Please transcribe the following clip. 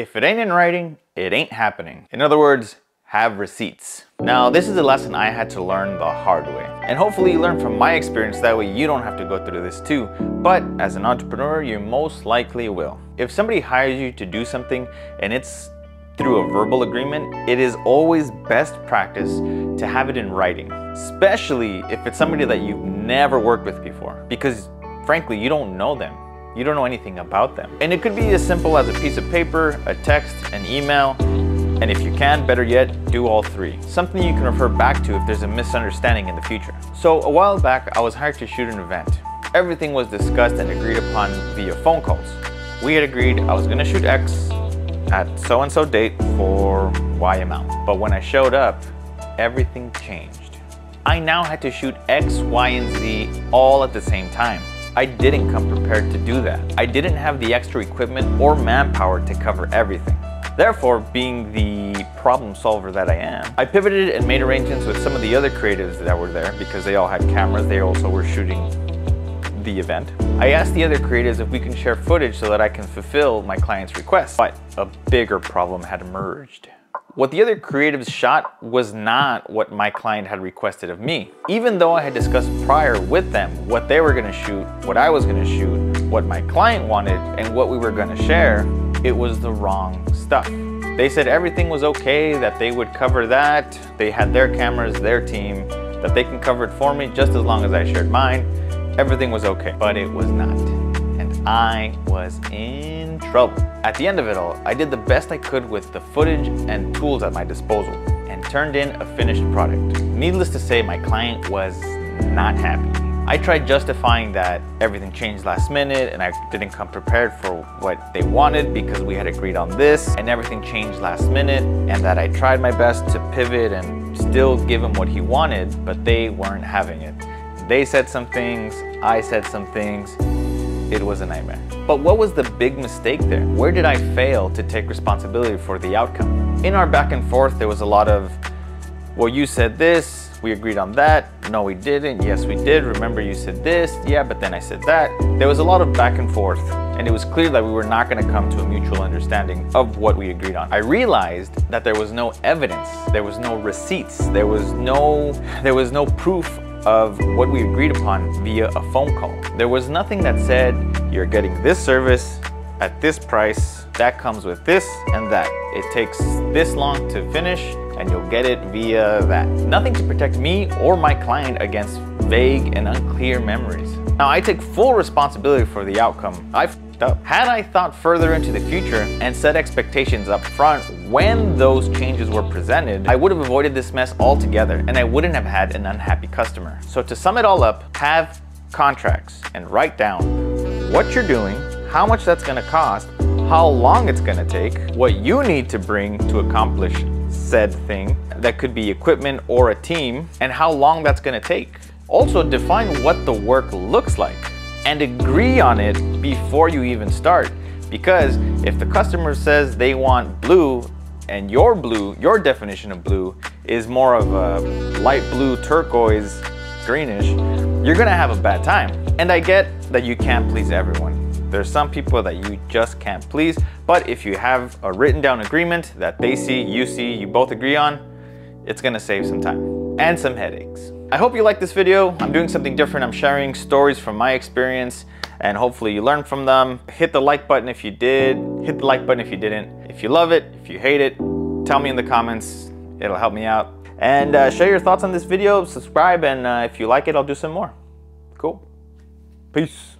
If it ain't in writing, it ain't happening. In other words, have receipts. Now, this is a lesson I had to learn the hard way. And hopefully you learn from my experience, that way you don't have to go through this too. But as an entrepreneur, you most likely will. If somebody hires you to do something and it's through a verbal agreement, it is always best practice to have it in writing, especially if it's somebody that you've never worked with before, because frankly, you don't know them. You don't know anything about them. And it could be as simple as a piece of paper, a text, an email, and if you can, better yet, do all three. Something you can refer back to if there's a misunderstanding in the future. So a while back, I was hired to shoot an event. Everything was discussed and agreed upon via phone calls. We had agreed I was gonna shoot X at so-and-so date for Y amount. But when I showed up, everything changed. I now had to shoot X, Y, and Z all at the same time. I didn't come prepared to do that. I didn't have the extra equipment or manpower to cover everything. Therefore, being the problem solver that I am, I pivoted and made arrangements with some of the other creatives that were there because they all had cameras. They also were shooting the event. I asked the other creatives if we can share footage so that I can fulfill my client's request. But a bigger problem had emerged. What the other creatives shot was not what my client had requested of me. Even though I had discussed prior with them what they were gonna shoot, what I was gonna shoot, what my client wanted, and what we were gonna share, it was the wrong stuff. They said everything was okay, that they would cover that. They had their cameras, their team, that they can cover it for me just as long as I shared mine. Everything was okay, but it was not. And I was in trouble. At the end of it all, I did the best I could with the footage and tools at my disposal and turned in a finished product. Needless to say, my client was not happy. I tried justifying that everything changed last minute and I didn't come prepared for what they wanted because we had agreed on this and everything changed last minute, and that I tried my best to pivot and still give him what he wanted, but they weren't having it. They said some things, I said some things. It was a nightmare. But what was the big mistake there? Where did I fail to take responsibility for the outcome? In our back and forth, there was a lot of, well, you said this, we agreed on that. No, we didn't. Yes, we did. Remember, you said this. Yeah, but then I said that. There was a lot of back and forth, and it was clear that we were not going to come to a mutual understanding of what we agreed on. I realized that there was no evidence. There was no receipts. There was no proof of what we agreed upon via a phone call. There was nothing that said, you're getting this service at this price, that comes with this and that. It takes this long to finish and you'll get it via that. Nothing to protect me or my client against vague and unclear memories. Now, I take full responsibility for the outcome. I f***ed up. Had I thought further into the future and set expectations up front when those changes were presented, I would have avoided this mess altogether and I wouldn't have had an unhappy customer. So to sum it all up, have contracts and write down what you're doing, how much that's gonna cost, how long it's gonna take, what you need to bring to accomplish said thing. That could be equipment or a team, and how long that's gonna take. Also define what the work looks like and agree on it before you even start. Because if the customer says they want blue and your definition of blue is more of a light blue, turquoise, greenish, you're gonna have a bad time. And I get that you can't please everyone. There's some people that you just can't please, but if you have a written down agreement that they see, you both agree on, it's gonna save some time and some headaches. I hope you like this video. I'm doing something different. I'm sharing stories from my experience and hopefully you learn from them. Hit the like button if you did, hit the like button if you didn't. If you love it, if you hate it, tell me in the comments, it'll help me out. And share your thoughts on this video, subscribe, and if you like it, I'll do some more. Cool. Peace.